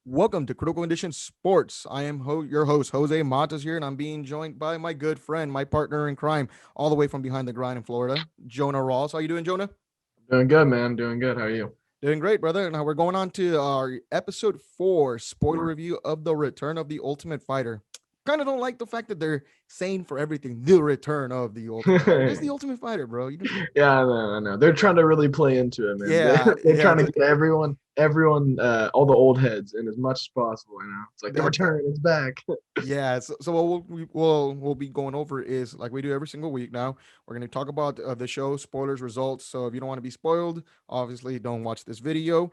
Welcome to Critical Condition Sports. I am your host, Jose Matas here, and I'm being joined by my good friend, my partner in crime, all the way from behind the grind in Florida, Jonah Ross. How you doing, Jonah? Doing good, man. Doing good. How are you? Doing great, brother. Now we're going on to our episode 4 spoiler review of the Return of the Ultimate Fighter. Kind of don't like the fact that they're saying for everything the return of the Ultimate Fighter. It's the Ultimate Fighter, bro. You just Yeah, I know. They're trying to really play into it, man. yeah, They're yeah. trying to get everyone, all the old heads in as much as possible. It's like the That return, it's back. Yeah, so what we'll be going over is like we do every single week now. We're going to talk about the show spoilers, results. So if you don't want to be spoiled, obviously don't watch this video.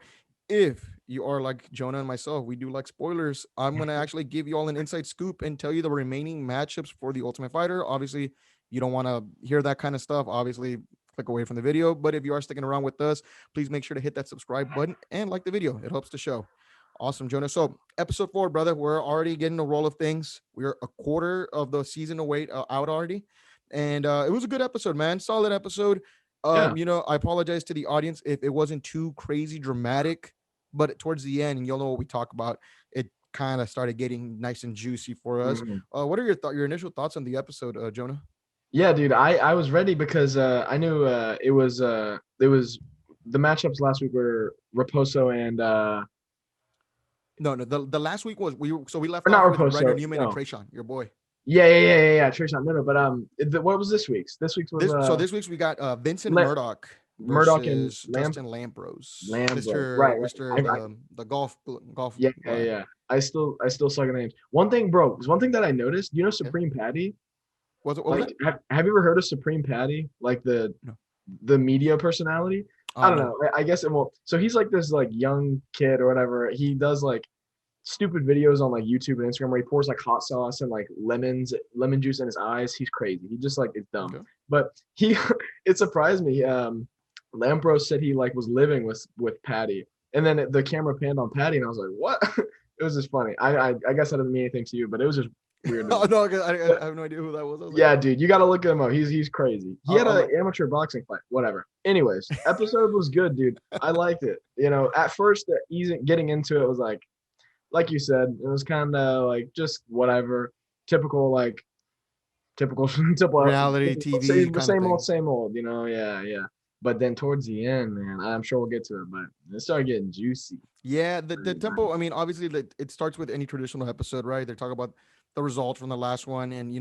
If you are like Jonah and myself, we do like spoilers. I'm going to actually give you all an inside scoop and tell you the remaining matchups for the Ultimate Fighter. Obviously, you don't want to hear that kind of stuff. Obviously, click away from the video. But if you are sticking around with us, please make sure to hit that subscribe button and like the video. It helps the show. Awesome, Jonah. So, episode 4, brother, we're already getting the roll of things. We're a quarter of the season away out already, and it was a good episode, man. Solid episode. Yeah. I apologize to the audience if it wasn't too crazy dramatic, but towards the end, and you'll know what we talk about, it kind of started getting nice and juicy for us. Mhm. What are your initial thoughts on the episode, Jonah? Yeah, dude. I was ready because I knew it was the matchups last week were Raposo and No, no. The last week was we left or not off with Ryder Raposo. Newman and No. Trayshawn, your boy. Yeah. Trayshawn. No, but what was this week's? This week's was This week's we got Vincent Le- Murdoch Murdoch and versus Dustin Lampros, Lambro. Mister Right. Mister I, the golf guy. Yeah. I still suck at names. One thing, bro, is one thing that I noticed. You know, Yeah. Supreme Patty. What was Like, that? have you ever heard of Supreme Patty? Like No. the media personality. I don't No. know. I guess it won't. So he's like this like young kid or whatever. He does like stupid videos on like YouTube and Instagram where he pours like hot sauce and like lemon juice in his eyes. He's crazy. He just like is dumb. Okay. But he it surprised me. Lampros said he like was living with Patty, and then the camera panned on Patty, and I was like, what? It was just funny. I guess that doesn't mean anything to you, but it was just weird. Oh no, I But have no idea who that was. I was like, yeah, dude, you got to look him up. He's crazy. He had I'll an amateur boxing fight. Whatever. Anyways, episode was good, dude. I liked it. At first, easy getting into it was like you said, it was kind of like just whatever, typical typical reality TV kind of same old thing. same old. Yeah. But then towards the end, man, I'm sure we'll get to it, but it started getting juicy. Yeah, the Really tempo. I nice. mean, obviously, it starts with any traditional episode, right? They're talking about the results from the last one, and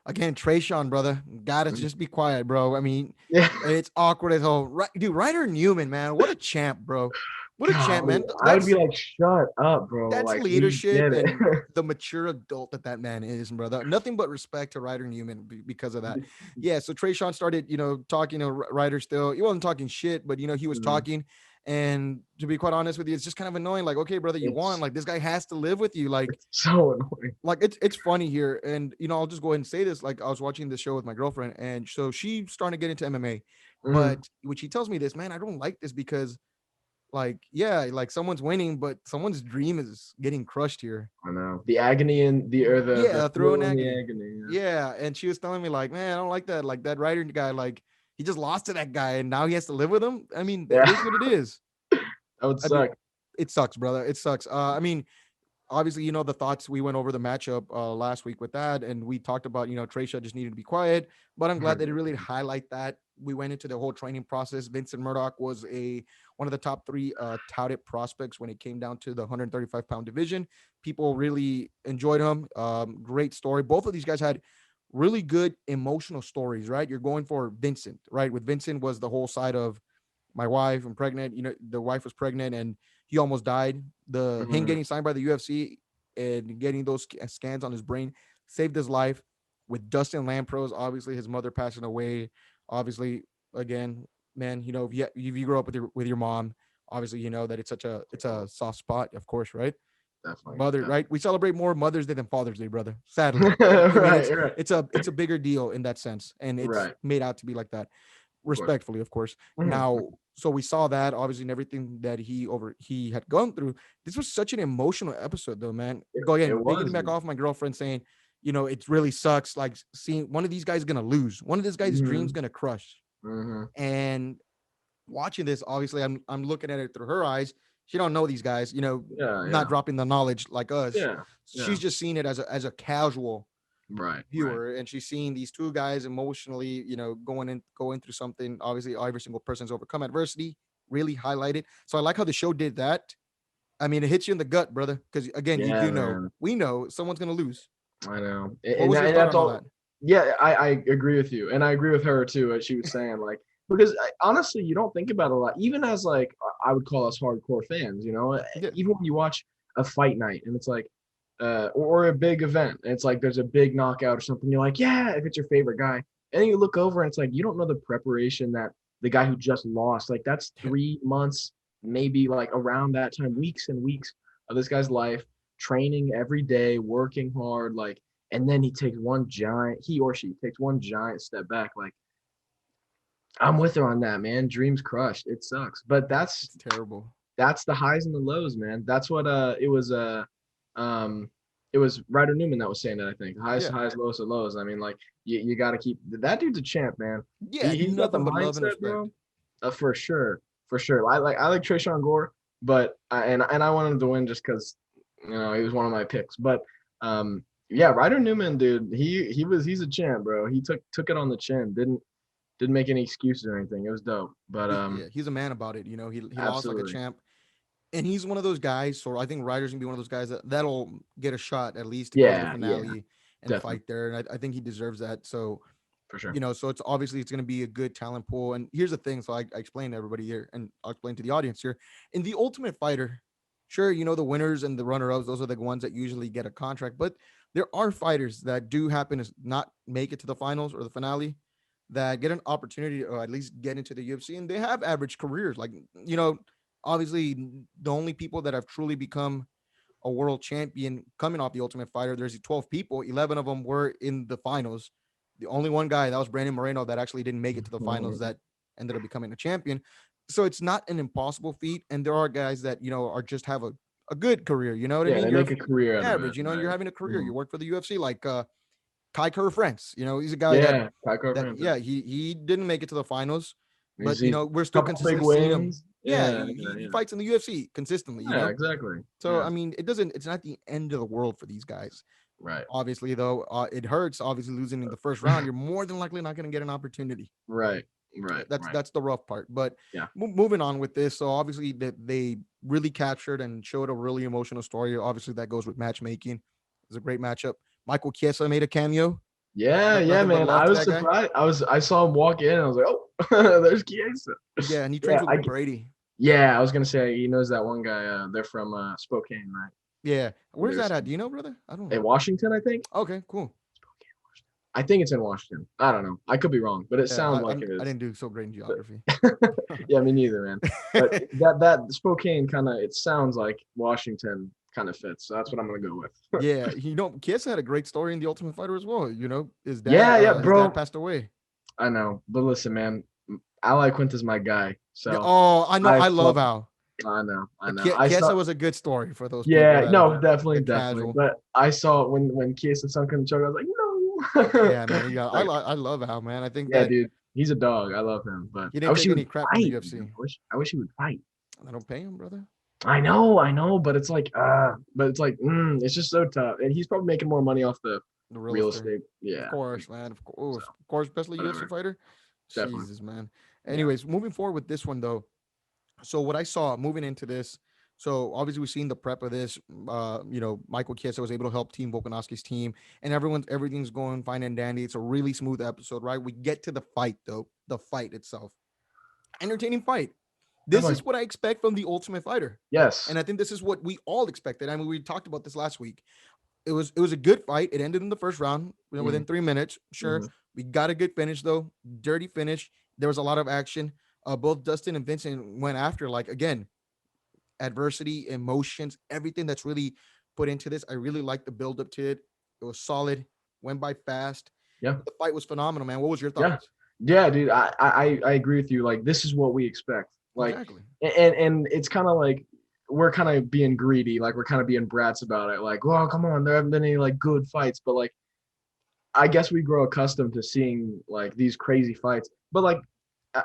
again, Trayshawn, brother, gotta Mhm. just be quiet, bro. I mean, Yeah. it's awkward as hell. Right, dude, Ryder Newman, man, what a champ, bro. What a champ, Golly, man. I would be like, shut up, bro. That's Like, we leadership get it. and the mature adult that man is, brother. Nothing but respect to Ryder Newman because of that. Yeah. So Trayshawn started, talking to Ryder still. He wasn't talking shit, but he was Mhm. talking. And to be quite honest with you, it's just kind of annoying. Like, okay, brother, you won. It's Like, this guy has to live with you. Like, it's so annoying. it's funny here. And I'll just go ahead and say this. Like, I was watching this show with my girlfriend, and so she's starting to get into MMA. Mhm. But when she tells me this, man, I don't like this because like, yeah, like someone's winning, but someone's dream is getting crushed here. I know the agony and the Yeah, through thrill an and the agony. agony. Yeah. Yeah, and she was telling me like, man, I don't like that. Like that writer guy, like he just lost to that guy, and now he has to live with him. I mean, it is Yeah, what it is. that would I mean, suck. it sucks, brother. It sucks. I mean, obviously, the thoughts we went over the matchup last week with that, and we talked about Trayshaw just needed to be quiet. But I'm glad that it really highlight that. We went into the whole training process. Vincent Murdoch was one of the top three touted prospects when it came down to the 135-pound division. People really enjoyed him. Great story. Both of these guys had really good emotional stories, right? You're going for Vincent, right? With Vincent was the whole side of my wife, I'm pregnant. The wife was pregnant and he almost died. The him Mhm. getting signed by the UFC and getting those scans on his brain saved his life. With Dustin Lampros, obviously his mother passing away. Obviously, again, man, if you grow up with your mom, obviously you know that it's a soft spot, of course, right? Definitely, Mother, definitely. right? We celebrate more Mother's Day than Father's Day, brother. Sadly, I mean Right, it's right, it's a it's a bigger deal in that sense, and it's right. made out to be like that Of course. respectfully, of course. Mhm. Now, so we saw that obviously and everything that he had gone through. This was such an emotional episode, though, man. Go It again, was. piggyback off my girlfriend saying, it really sucks, like seeing one of these guys gonna lose, one of these guys' dreams Mhm. gonna crush, Mhm. and watching this, obviously, I'm looking at it through her eyes. she don't know these guys, Yeah, not yeah, dropping the knowledge like us. yeah, yeah. She's just seeing it as a casual Right, right. viewer, and she's seeing these two guys emotionally, going through something. Obviously, every single person's overcome adversity, really highlighted. So I like how the show did that. I mean, it hits you in the gut, brother, because again, you Yeah, do know, man. we know someone's gonna lose. I know, What was your and thought that's on all all. that? Yeah, I agree with you, and I agree with her too. What she was saying, like, because honestly, you don't think about it a lot. Even as like I would call us hardcore fans, Yeah, even when you watch a fight night and it's like, or a big event, and it's like there's a big knockout or something. You're like, yeah, if it's your favorite guy, and then you look over and it's like you don't know the preparation that the guy who just lost, like that's 3 months, maybe like around that time, weeks and weeks of this guy's life, training every day, working hard, like and then he or she takes one giant step back. Like, I'm with her on that, man. Dreams crushed. It sucks. But it's terrible. that's the highs and the lows, man. That's what um it was Ryder Newman that was saying that, I think. Highest Yeah, to highs, lowest to lows. I mean, like you gotta keep that dude's a champ, man. yeah, He's got the nothing but love and mindset, respect. bro. For sure. For sure. I like Trayshawn Gore, but and I wanted him to win just because he was one of my picks. But yeah, Ryder Newman, dude, he's a champ, bro. He took it on the chin. Didn't make any excuses or anything. It was dope. But Yeah, he's a man about it. He lost like a absolutely. champ, and he's one of those guys. So I think Ryder's gonna be one of those guys that'll get a shot at least to go to the Yeah, yeah, finale and definitely. fight there. And I think he deserves that. So For sure. so it's obviously it's going to be a good talent pool. And here's the thing. So I explained to everybody here, and I'll explain to the audience here. In the Ultimate Fighter, sure, the winners and the runner-ups, those are the ones that usually get a contract. But there are fighters that do happen to not make it to the finals or the finale, that get an opportunity or at least get into the UFC, and they have average careers. Like, obviously the only people that have truly become a world champion coming off the Ultimate Fighter, there's 12 people, 11 of them were in the finals. The only one guy, that was Brandon Moreno, that actually didn't make it to the finals, that ended up becoming a champion. So it's not an impossible feat. And there are guys that, are just have a good career. You know what I Yeah, mean? they You're make a career out of it, average, you're right? having a career. Mhm. You work for the UFC, like Kai Kerr France. He's a guy that Yeah, Taco that Francis. yeah, he didn't make it to the finals, but He's we're still couple big consistently seeing him. wins. Yeah, Yeah, he, yeah, he yeah. fights in the UFC consistently, Yeah, exactly. so Yeah, I mean, it's not the end of the world for these guys. right. Obviously, though, it hurts. Obviously, losing in the first round, you're more than likely not going to get an opportunity. Right, right, That's right. that's the rough part. But Yeah. moving on with this, so obviously that they really captured and showed a really emotional story. Obviously, that goes with matchmaking. It was a great matchup. Michael Chiesa made a cameo. Yeah, yeah, Nothing but man. love I to was that guy. surprised. I saw him walk in and I was like, oh, there's Chiesa. Yeah, and he trains Yeah, with Brady. yeah, I was gonna say he knows that one guy. They're from Spokane, right? Yeah, Where where's they were that at? staying. Do you know, brother? I don't In know. Washington, I think. Okay, cool. I think it's in Washington. I don't know. I could be wrong, but it Yeah, sounds like it I is. didn't do so great in geography. But yeah, me neither, man. But that Spokane kind of it sounds like Washington kind of fits. So that's what I'm gonna go with. Yeah, Kiss had a great story in the Ultimate Fighter as well. Yeah, yeah, His dad bro. passed away. I know, but listen, man. Ally Quinta's my guy. Yeah. So Oh, I know. I I love fuck. how I know. I Kiesa saw. was a good story for those people Yeah, that no, are definitely, the definitely. casual. But I saw when Chiesa sunk in the choke, I was like, Yeah, no. man. Like, I love Al, man. I think yeah, that dude, he's a dog. I love him, but he I didn't wish take he any would crap from the fight. UFC. Man. I wish he would fight. I don't pay him, brother. I know, but it's like, it's just so tough. And he's probably making more money off the The real real estate. estate. Of Yeah, course, man. so Of course, especially UFC whatever. fighter. Definitely. Jesus, man. Yeah. Anyways, moving forward with this one though. So what I saw moving into this, so obviously we've seen the prep of this. Michael Chiesa was able to help Team Volkanovski's team, and everything's going fine and dandy. It's a really smooth episode, right? We get to the fight though, the fight itself, entertaining fight. This Definitely. is what I expect from the Ultimate Fighter, and Yes. I think this is what we all expected. I mean, we talked about this last week. It was a good fight. It ended in the first round, Hmm. within 3 minutes. Sure, Hmm. we got a good finish though, dirty finish. There was a lot of action. Both Dustin and Vincent went after, like, again, adversity, emotions, everything that's really put into this. I really liked the build up to it. It was solid, went by fast. Yeah. The fight was phenomenal, man. What was your Yeah. thoughts? Yeah, dude. I agree with you. Like this is what we expect. Like, Exactly. and it's kind of like we're kind of being greedy. Like we're kind of being brats about it. Like, well, come on, there haven't been any like good fights, but like I guess we grow accustomed to seeing like these crazy fights. But like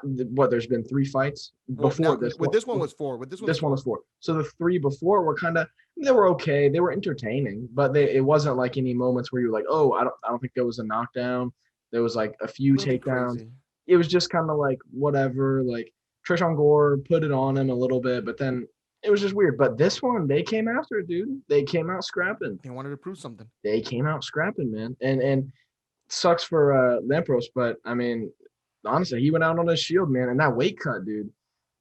What, there's been 3 fights Well, before now this with one. this one was four. With this one is This one was four. 4. So the 3 before were kind of, they were okay. They were entertaining, but it wasn't like any moments where you were like, oh, I don't think there was a knockdown. There was like a few Nothing takedowns. crazy. It was just kind of like whatever. Like Trishan Gore put it on him a little bit, but then it was just weird. But this one, they came after it, dude. They came out scrapping. They wanted to prove something. They came out scrapping, man. And sucks for Lampros, but I mean, honestly, he went out on his shield, man. And that weight cut, dude.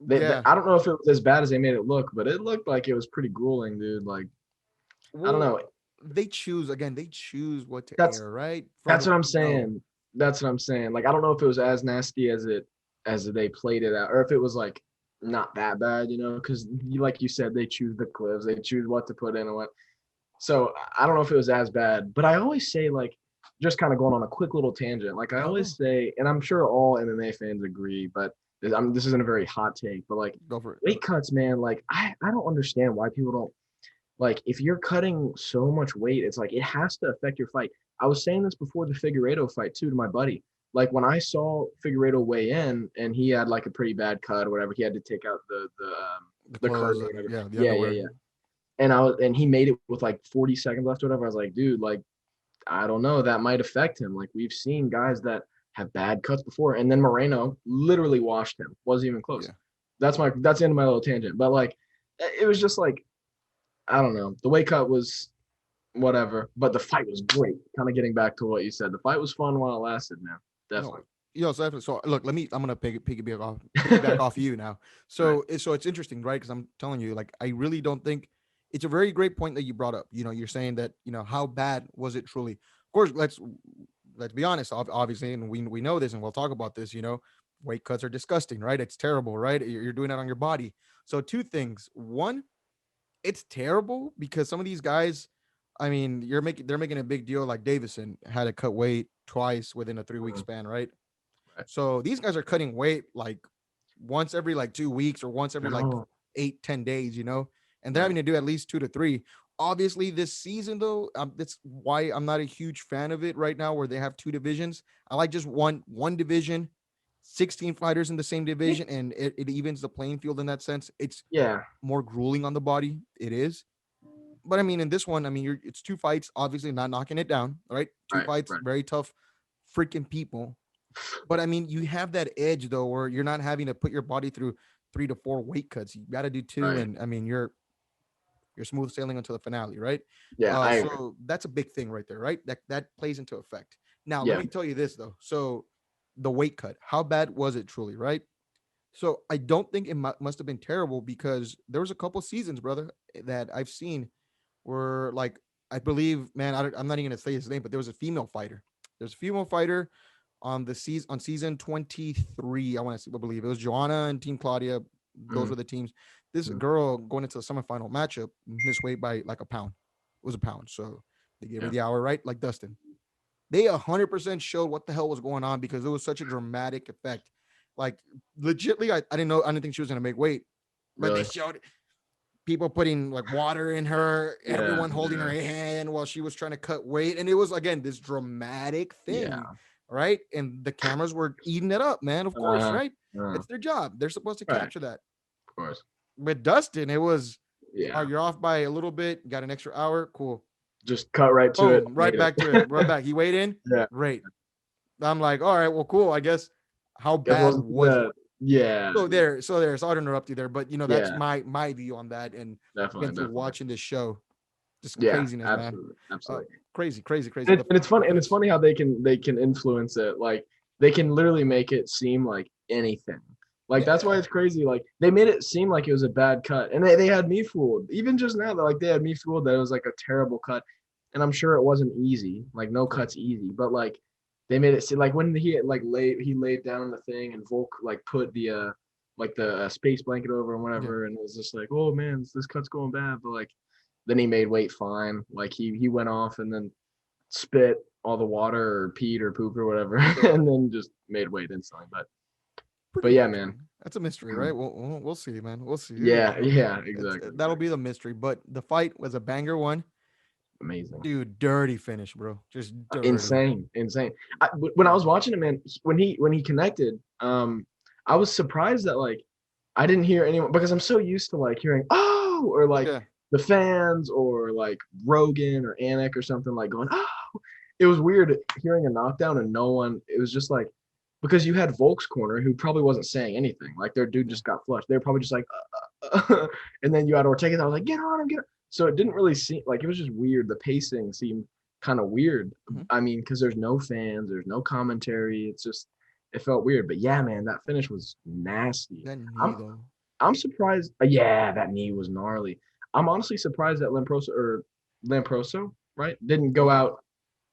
Yeah. I don't know if it was as bad as they made it look, but it looked like it was pretty grueling, dude. Like, I don't Well, know. they choose again. They choose what to That's air, right? From that's what what I'm we know. saying. That's what I'm saying. Like, I don't know if it was as nasty as they played it out, or if it was like not that bad, because like you said, they choose the clips, they choose what to put in and what. So I don't know if it was as bad, but I always say, like, just kind of going on a quick little tangent. Like I No, always go. say, and I'm sure all MMA fans agree, but this isn't a very hot take, but like Go for it. weight cuts, man. Like I don't understand why people don't, like, if you're cutting so much weight, it's like it has to affect your fight. I was saying this before the Figueiredo fight too to my buddy. Like when I saw Figueiredo weigh in and he had like a pretty bad cut or whatever, he had to take out The the clothes, curtain or whatever. yeah, the Yeah, yeah, underwear. yeah. And he made it with like 40 seconds left or whatever. I was like, dude, like I don't know, that might affect him. Like we've seen guys that have bad cuts before, and then Moreno literally washed him. Wasn't even close. Yeah. That's the end of my little tangent. But like, it was just like, I don't know. The weight cut was whatever, but the fight was great. Kind of getting back to what you said, the fight was fun while it lasted, man. No, Definitely. so look, let me. I'm gonna piggyback off you now. Right. So it's interesting, right? Because I'm telling you, like, I really don't think it's a very great point that you brought up. You're saying that how bad was it truly? Of course, let's be honest. Obviously, and we know this, and we'll talk about this. Weight cuts are disgusting, right? It's terrible, right? You're doing that on your body. So two things. One, it's terrible because some of these guys, I mean, they're making a big deal. Like Davison had to cut weight twice within a 3 week Mhm. span, right? Right. So these guys are cutting weight like once every like 2 weeks or once every like No. 8, 10 days, and they're Right. having to do at least 2 to 3. Obviously, this season though, that's why I'm not a huge fan of it right now, where they have two divisions. I like just one division, 16 fighters in the same division, and it evens the playing field in that sense. It's Yeah. more grueling on the body. It is. But I mean, in this one, I mean, it's two fights, obviously not knocking it down, right? Two Right. fights, Right. very tough freaking people. But I mean, you have that edge though, where you're not having to put your body through 3 to 4 weight cuts. You got to do two, Right. and I mean, you're smooth sailing until the finale, right? Yeah. I agree. So that's a big thing right there, right? That plays into effect. Now, let Yeah. me tell you this though. So the weight cut, how bad was it truly, right? So I don't think it must have been terrible because there was a couple seasons, brother, that I've seen where, like, I believe, man, I'm not even gonna say his name, but there was a female fighter. There's a female fighter on season 23. I believe it was Joanna and Team Claudia. Those Mm, were the teams. This mm, girl going into the semifinal matchup missed weight by like a pound. It was a pound, so they gave her yeah. the hour, right, like Dustin. They 100% showed what the hell was going on because it was such a dramatic effect. Like, legitly, I didn't know. I didn't think she was gonna make weight, but they Really. showed people putting like water in her, Yeah. everyone holding her Yeah. hand while she was trying to cut weight. And it was, again, this dramatic thing, Yeah. right? And the cameras were eating it up, man. Of course, Uh, right? uh, It's their job. They're supposed to right. capture that. Of course. With Dustin, it was, Yeah. you're off by a little bit, got an extra hour, cool. Just cut right to it. Boom, right Made it. back to it, right back. He weighed in, Yeah. great. I'm like, all right, well, cool. I guess how Guess bad wasn't too was it? bad. Yeah. So I'll interrupt you there, but that's Yeah. my view on that. And again, Definitely. through Definitely. watching this show, just Yeah. craziness, man. Absolutely. Uh, Absolutely. crazy, crazy, crazy. And The it's funny, and it's cuts, funny how they can influence it. Like they can literally make it seem like anything. Like that's why yeah, it's crazy. Like they made it seem like it was a bad cut, and they had me fooled. Even just now, they had me fooled that it was like a terrible cut, and I'm sure it wasn't easy. Like no correct. cut's easy, but like they made it seem like when he laid down the thing and Volk like put the space blanket over and Yeah, whatever, and it was just like, oh man, this cut's going bad. But like then he made weight fine. Like he went off and then spit all the water or peed or poop or whatever, yeah. and then just made weight instantly. But Pretty yeah, man. interesting. That's a mystery, right? We'll see, man. We'll see. Yeah, yeah, exactly, That'll exactly. be the mystery. But the fight was a banger one, Amazing. dude. Dirty finish, bro. Just dirty. Insane, insane. When I was watching it, man, when he connected, I was surprised that like I didn't hear anyone because I'm so used to like hearing oh or like Yeah. the fans or like Rogan or Anik or something like going oh. It was weird hearing a knockdown and no one. It was just like because you had Volk's corner who probably wasn't saying anything. Like their dude Yeah. just got flushed. They were probably just like, and then you had Ortega. I was like, get on him, get on. So it didn't really seem like it was just weird. The pacing seemed kind of weird. Mhm. I mean, because there's no fans, there's no commentary. It's just it felt weird. But yeah, man, that finish was nasty. That knee I'm though. I'm surprised. Yeah, that knee was gnarly. I'm honestly surprised that Lamproso, right, didn't go Uh, out.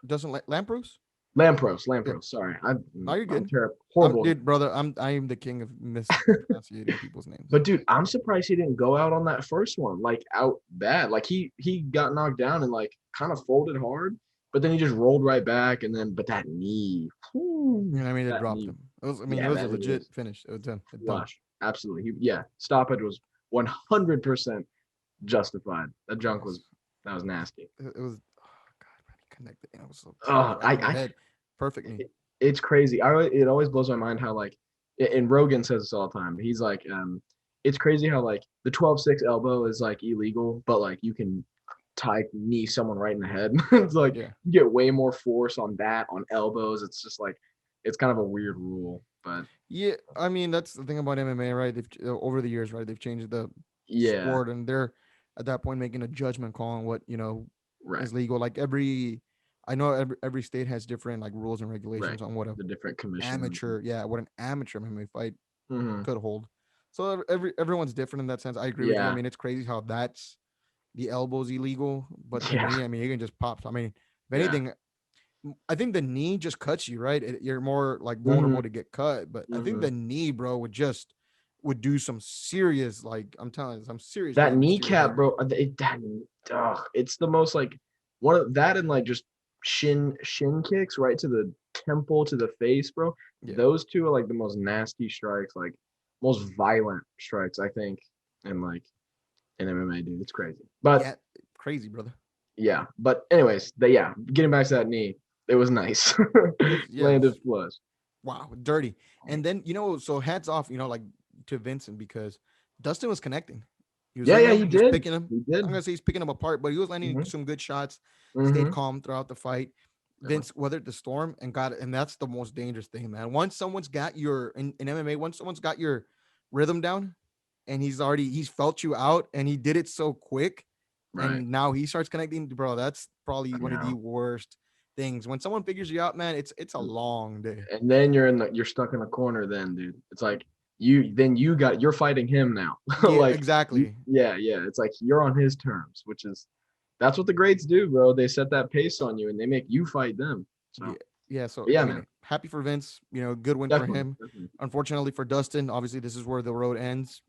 doesn't Lampros? Yeah. Lampros. Sorry, No, you're I'm good. terrible, horrible. Dude, brother, I am the king of mispronouncing people's names. But dude, I'm surprised he didn't go out on that first one, like out bad. Like he got knocked down and like kind of folded hard, but then he just rolled right back. And then, but that knee, You know what I mean? It that dropped knee, him. It was, I mean, it yeah, was a that knee legit was finish. It was done. It done. flush. Absolutely, yeah. Stoppage was 100% justified. That junk was that was nasty. It was. Oh God, man, he connected. And it was so close, Oh, right in the head, perfectly. it's crazy. It always blows my mind how like, and Rogan says this all the time. He's like, it's crazy how like the 12-6 elbow is like illegal, but like you can tie knee someone right in the head. It's like Yeah. you get way more force on that on elbows. It's just like it's kind of a weird rule, but Yeah, I mean that's the thing about MMA, right? They've over the years, right? They've changed the yeah, sport, and they're at that point making a judgment call on what right, is legal. Like I know every state has different like rules and right. regulations on what a The different commissions. amateur, yeah, what an amateur MMA fight Mm-hmm. could hold. So everyone's different in that sense. I agree with you. I Yeah, mean, it's crazy how that's the elbow's illegal, but the yeah, knee, I mean, you can just pop. I mean, if yeah. anything, I think the knee just cuts you, right? You're more like Mm-hmm. vulnerable to get cut, but I think Mm-hmm. the knee, bro, would do some serious, like I'm telling you, some serious That damage to your kneecap, head. bro. It's the most like one of that and like just shin kicks right to the temple to the face, bro. Yeah, Those two are like the most nasty strikes, like most violent strikes, I think, in like in MMA, dude. It's crazy. But yeah, crazy, brother. yeah, but anyways, yeah, getting back to that knee, it was nice. Yeah, it Landed was flush. wow, dirty. And then so hats off, like to Vincent because Dustin was connecting. He was Yeah, hitting yeah, him. he He was did. picking him. He I'm did. gonna say he's picking him apart, but he was landing Mm-hmm. some good shots. Stayed Mm-hmm. calm throughout the fight. Yeah. Vince weathered the storm and got it, and that's the most dangerous thing, man. Once someone's got your in MMA, once someone's got your rhythm down, and he's felt you out, and he did it so quick, Right. and now he starts connecting, bro. That's probably I one of the know. worst things. When someone figures you out, man, it's a long day. And then you're stuck in the corner then, dude. It's like you're fighting him now. Yeah, Like exactly. yeah, yeah. It's like you're on his terms, which is that's what the greats do, bro. They set that pace on you and they make you fight them. Yeah, So yeah. So yeah, I man. mean, happy for Vince. Good win for Definitely. him. Definitely. Unfortunately for Dustin, obviously this is where the road ends.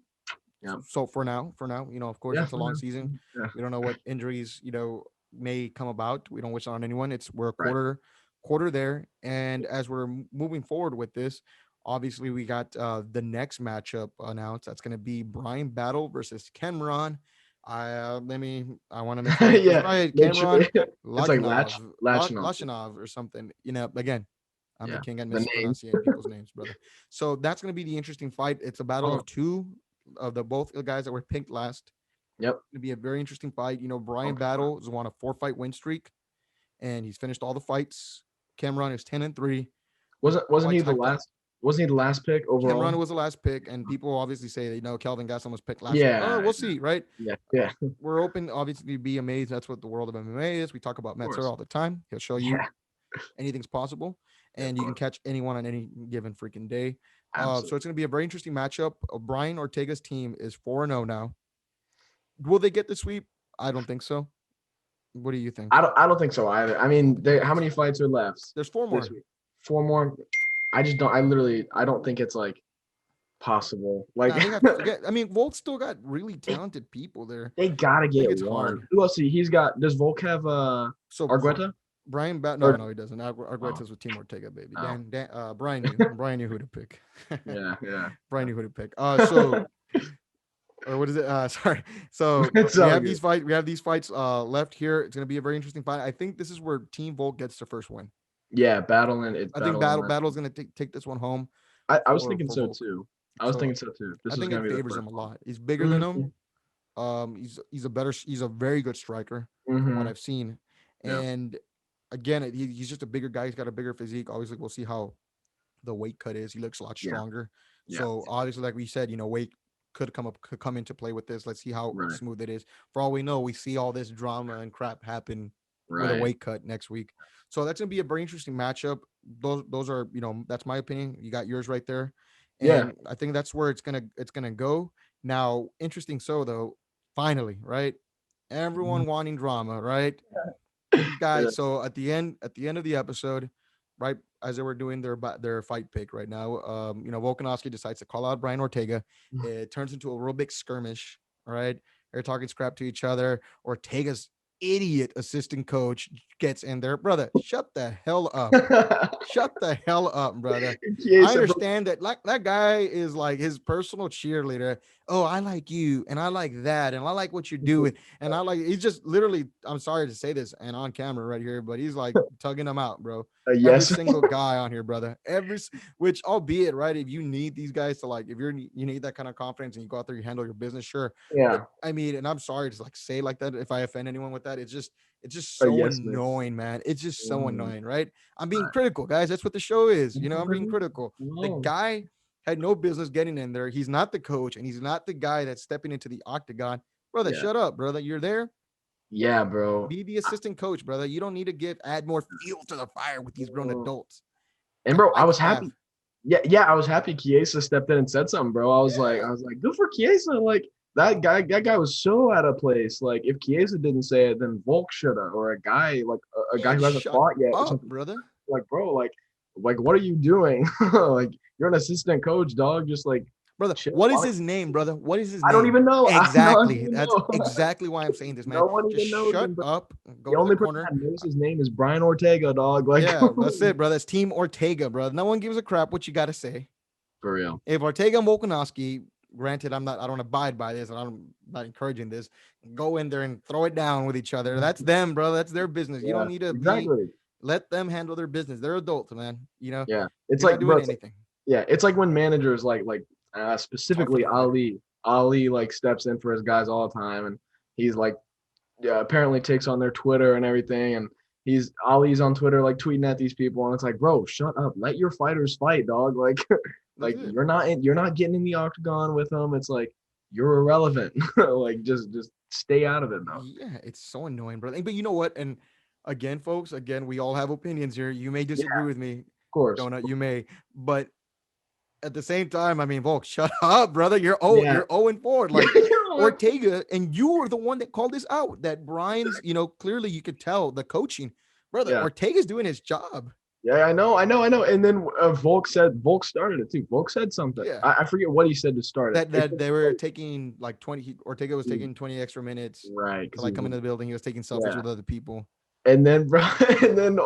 Yeah. So for now, of course, Yeah, it's a for long now. season. Yeah. We don't know what injuries may come about. We don't wish it on anyone. We're a Right. quarter there, and as we're moving forward with this, obviously we got the next matchup announced. That's going to be Brian Battle versus Cameron. I want to make sure I get this Yeah. right. Make sure Cameron it's like Lachinov. Lachinov or something. Again, I'm the Yeah. king at The names. mispronouncing people's names, brother. So that's going to be the interesting fight. It's a battle Oh, of two of the both guys that were picked last. yep. It'll be a very interesting fight. Brian Okay. Battle is on a 4-fight win streak, and he's finished all the fights. Cameron is 10-3. They're Wasn't he quite the hyped up. last wasn't he the last pick Cameron overall? was the last pick, and people obviously say Kelvin Gastelum was picked last year. Oh, Yeah. we'll see, right? Yeah. Yeah. Of We're open, obviously, to be amazed. That's what the world of MMA is. We talk about Metzer course. all the time. He'll show you Yeah. anything's possible, Yeah, of and you can course. catch anyone on any given freaking day. So Absolutely. it's going to be a very interesting matchup. Brian Ortega's team is 4-0 now. Will they get the sweep? I don't think so. What do you think? I don't think so either. I mean, how many fights are left There's four this more. week? Four more. I just don't. I don't think it's like possible. Like Nah, they have to get. I mean, Volt still got really they, talented people there. they gotta I think get it's one. hard. Who else? He's got. Does Volk have So Argueta? Brian Or no, he doesn't. oh, Argueta's with Team Ortega, baby. oh. Brian knew who to pick. Yeah, yeah. Brian knew who to pick. So or what is it? Sorry. So It's we all have good. these fights left here. It's gonna be a very interesting fight. I think this is where Team Volt gets their first win. Yeah, battling. It's I think battling. Battle's gonna take this one home I was for thinking so Volk. too. I was So thinking so too. I This was think gonna it be the favors first him a one. lot. He's bigger than him. Mm-hmm. He's a very good striker from what Mm-hmm. I've seen, Yeah. and again, he's just a bigger guy. He's got a bigger physique. Obviously, we'll see how the weight cut is. He looks a lot Yeah. stronger. Yeah. So obviously, like we said, weight could come into play with this. Let's see how Right. smooth it is. For all we know, we see all this drama and crap happen with a Right. weight cut next week. So that's gonna be a very interesting matchup. Those are that's my opinion. You got yours right there, Yeah. and I think that's where it's gonna go. Now, interesting. So though, finally, right? Mhm. Everyone wanting drama, right? These Yeah. guys. So at the end of the episode, right as they were doing their fight pick right now, Volkanovski decides to call out Brian Ortega. It turns into a real big skirmish. All right, they're talking scrap to each other. Ortega's idiot assistant coach gets in there, brother. Shut the hell up. Shut the hell up, brother. I Chiesa, bro. understand that like that guy is like his personal cheerleader. Oh, I like you and I like that and I like what you're doing. And I like he's just literally, I'm sorry to say this and on camera right here, but he's like tugging them out, bro. Every Yes. single guy on here, brother. Which albeit, right, if you need these guys to like, if you need that kind of confidence and you go out there, you handle your business, sure. But Yeah. I mean, and I'm sorry to like say like that if I offend anyone with that. It's just A so yes man. annoying, man. It's just so Mm, annoying, right? I'm being right. critical, guys. That's what the show is. I'm being Mhm. critical. The No. guy had no business getting in there. He's not the coach, and he's not the guy that's stepping into the octagon. Brother, Yeah. shut up, brother. You're there. Yeah, bro. Be the assistant coach, brother. You don't need to add more fuel to the fire with these grown Mm. adults. And That's bro, I my was calf. happy. Yeah, I was happy Chiesa stepped in and said something, bro. Yeah. I was like, good for Chiesa. Like that guy was so out of place. Like if Chiesa didn't say it, then Volk should have, or a guy like a Yeah, guy who hasn't shut fought yet or up, something. brother. Like, bro, like what are you doing? Like you're an assistant coach, dog. Just like Brother, chill. what is his name, brother? What is his I don't name? even know. I don't Exactly. even That's know. exactly why I'm saying this, man. No one Just even knows shut him. Bro. up, The go to the only person corner. that knows his name is Brian Ortega, dog. Like Yeah, that's it, brother. It's Team Ortega, brother. No one gives a crap what you got to say. for real. If Ortega and Volkanovski, granted, I don't abide by this, and I'm not encouraging this, go in there and throw it down with each other. That's them, brother. That's their business. You Yeah, don't need to exactly. let them handle their business. They're adults, man. Yeah, it's You're not like, bro. doing It's like, anything. yeah, it's like when managers Talk for specifically the fighter. Ali like steps in for his guys all the time, and he's like, yeah, apparently takes on their Twitter and everything, and Ali's on Twitter like tweeting at these people, and it's like, bro, shut up, let your fighters fight, dog. Like, That's like it. you're not getting in the octagon with them. It's like you're irrelevant. Like, just stay out of it, though. Yeah, it's so annoying, brother. But you know what? And again, folks, again, we all have opinions here. You may Yeah, disagree with me, of course. Donut. You may, but at the same time, I mean, Volk, shut up, brother. Yeah, You're 0-4. yeah, Like you Ortega, and you were the one that called this out. That Brian's, clearly you could tell the coaching, brother. yeah. Ortega's doing his job. Yeah, I know. And then Volk started it too. Volk said something. Yeah. I forget what he said to start it. That they were taking like 20. Ortega was Mm, taking 20 extra minutes right, to because he like come was into the building. He was taking selfies yeah. with other people. And then bro, and then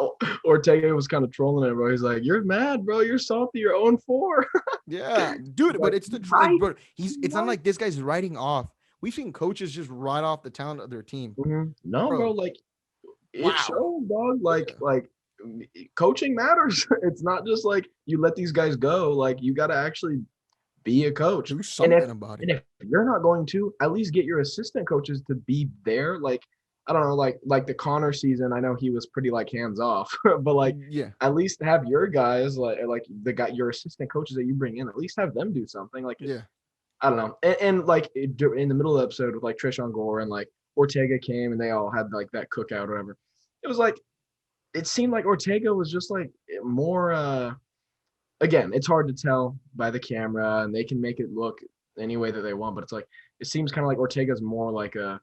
Ortega was kind of trolling it, bro. He's like, "You're mad, bro. You're salty. You're 0-4." Yeah, dude, but Like, it's the truth. Like, right, bro, it's not right. like this guy's writing off. We've seen coaches just write off the talent of their team, No, bro. bro. Like it Wow. shows, dog. Yeah. Like coaching matters. It's not just like you let these guys go. Like you got to actually be a coach. Do And if something about it. and if you're not going to, at least get your assistant coaches to be there. Like I don't know, like the Connor season. I know he was pretty like hands off, but like Yeah. at least have your guys like the guy your assistant coaches that you bring in. At least have them do something. Like Yeah. I don't know. And like in the middle of the episode with like Trish on Gore and like Ortega came and they all had like that cookout or whatever. It was like it seemed like Ortega was just like more again, it's hard to tell by the camera, and they can make it look any way that they want. But it's like it seems kind of like Ortega's more like a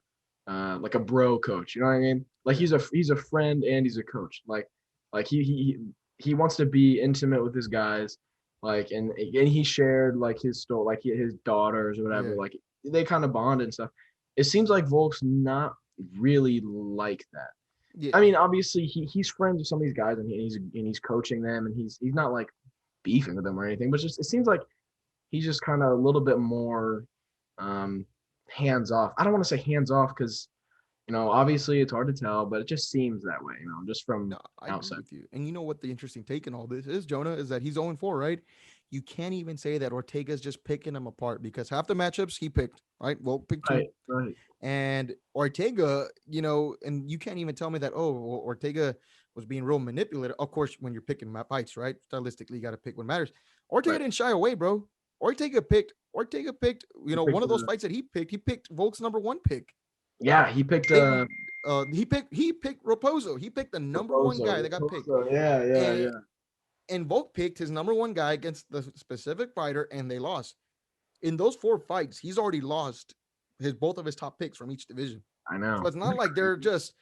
bro coach. You know what I mean? Like Yeah. he's a friend and he's a coach. Like he wants to be intimate with his guys. Like and he shared like his story, like his daughters or whatever. Yeah. Like they kind of bond and stuff. It seems like Volk's not really like that. Yeah. I mean, obviously he's friends with some of these guys and he's coaching them and he's not like beefing with them or anything, but just it seems like he's just kind of a little bit more um, hands off. I don't want to say hands off because obviously it's hard to tell, but it just seems that way, just from No, I agree outside. with you. And you know what the interesting take in all this is, Jonah, is that he's 0-4, right? you can't even say that Ortega's just picking them apart because half the matchups he picked, right? Well, pick two. Right, right. And Ortega, and you can't even tell me that, oh, well, Ortega was being real manipulative. Of course, when you're picking fights, right? Stylistically, you got to pick what matters. Ortega Right. didn't shy away, bro. Ortega picked, He one picked of those fights that he picked Volk's number one pick. yeah, he picked Big he picked Raposo. He picked the number one guy that got picked. Raposo. Yeah, yeah, And yeah. and Volk picked his number one guy against the specific fighter, and they lost. In those four fights, he's already lost his both of his top picks from each division. I So know. it's not like they're just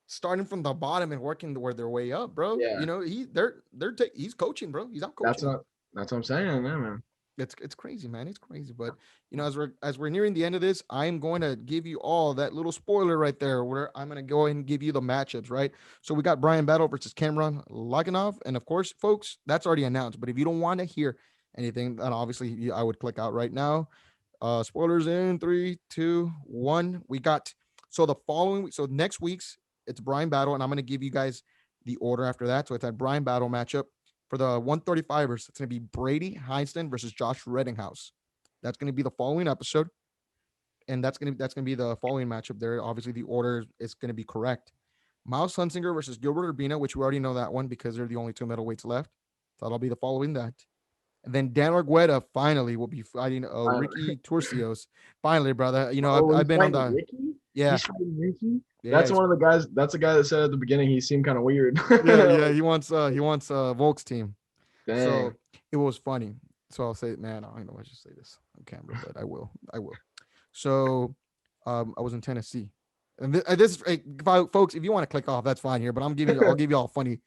starting from the bottom and working their way up, bro. Yeah, He's coaching, bro. He's out that's coaching. what that's what I'm saying, yeah, man. It's crazy, man. It's crazy. But as we're nearing the end of this, I'm going to give you all that little spoiler right there, where I'm going to go ahead and give you the matchups, right? So we got Brian Battle versus Cameron Laganov, and of course, folks, that's already announced. But if you don't want to hear anything, then obviously I would click out right now. Spoilers in 3, 2, 1. We got so the following week. So next week's it's Brian Battle, and I'm going to give you guys the order after that. So it's that Brian Battle matchup. For the 135ers, it's going to be Brady Heinston versus Josh Reddinghouse. That's going to be the following episode, and that's gonna be the following matchup. There, obviously, the order is going to be correct. Miles Hunsinger versus Gilbert Urbina, which we already know that one because they're the only two middleweights left. So that'll be the following that. And then Dan Argueta finally will be fighting Finally. Ricky Turcios. Finally, brother. Oh, I've he's been on fighting the Ricky? yeah, He's fighting Ricky? yeah, That's one of the guys. That's the guy that said at the beginning he seemed kind of weird. yeah. Like, He wants Volk's team. dang. So it was funny. So I'll say, man, I don't know. I should say this on camera, but I will. I will. So I was in Tennessee, and folks, if you want to click off, that's fine here. But I'll give you all a funny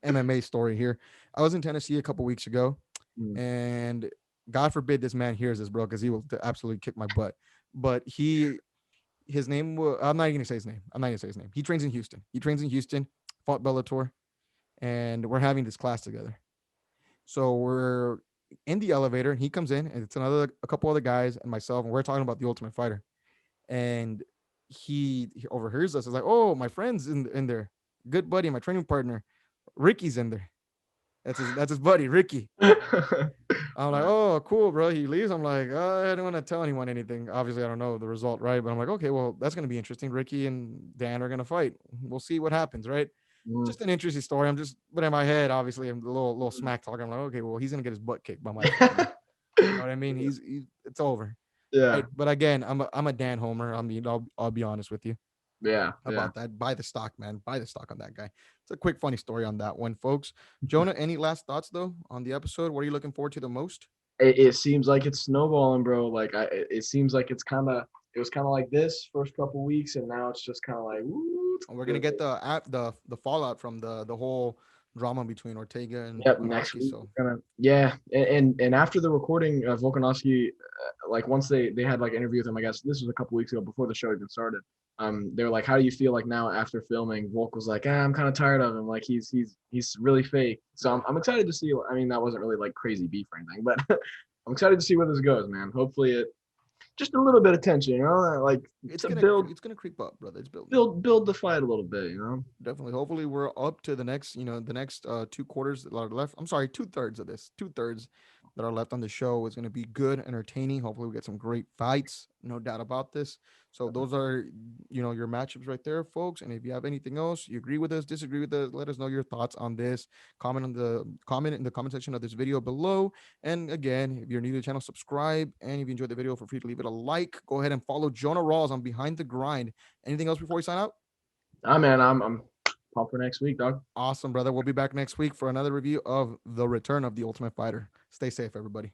MMA story here. I was in Tennessee a couple weeks ago, Mm. and God forbid this man hears this, bro, because he will absolutely kick my butt. But his name was, I'm not even gonna say his name. I'm not gonna say his name. He trains in Houston. Fought Bellator, and we're having this class together. So we're in the elevator, and he comes in, and it's a couple other guys and myself, and we're talking about the Ultimate Fighter. And he overhears us. It's like, oh, my friend's in there, good buddy, my training partner, Ricky's in there. That's his buddy, Ricky. I'm like, Right. oh, cool, bro. He leaves. I'm like, I don't want to tell anyone anything. Obviously, I don't know the result, right? But I'm like, okay, well, that's gonna be interesting. Ricky and Dan are gonna fight. We'll see what happens, right? Mm. Just an interesting story. I'm just, but in my head, obviously, I'm a little smack talking. I'm like, okay, well, he's gonna get his butt kicked by my friend. You know what I mean? He's it's over, Yeah, right? But again, I'm a Dan Homer. I mean, I'll be honest with you yeah, yeah. about that. Buy the stock, man. Buy the stock on that guy. It's a quick, funny story on that one, folks. Jonah, any last thoughts though on the episode? What are you looking forward to the most? It seems like it's snowballing, bro. Like it seems like it was kind of like this first couple weeks, and now it's just kind of like, woo, And we're gonna get the fallout from the whole drama between Ortega and yep, next Volkanovski. week So we're gonna yeah, and after the recording, Volkanovski, like once they had like an interview with him, I guess this was a couple weeks ago before the show even started. They were like, "How do you feel like now after filming?" Volk was like, "I'm kind of tired of him. Like he's really fake." So right. I'm excited to see. I mean, that wasn't really like crazy beef or anything, but I'm excited to see where this goes, man. Hopefully, it just a little bit of tension, you know, like It's to gonna build it's gonna creep up, brother. It's building. build the fight a little bit, you know. Definitely. Hopefully, we're up to the next 2 quarters that are left. I'm sorry, 2/3 of this, 2/3 that are left on the show is going to be good, entertaining. Hopefully, we get some great fights, no doubt about this. So those are, your matchups right there, folks. And if you have anything else, you agree with us, disagree with us, let us know your thoughts on this. Comment in the comment section of this video below. And again, if you're new to the channel, subscribe. And if you enjoyed the video, feel free to leave it a like. Go ahead and follow Jonah Rawls on Behind the Grind. Anything else before we sign out? Ah, man, I'm pumped for next week, dog. Awesome, brother. We'll be back next week for another review of The Return of the Ultimate Fighter. Stay safe, everybody.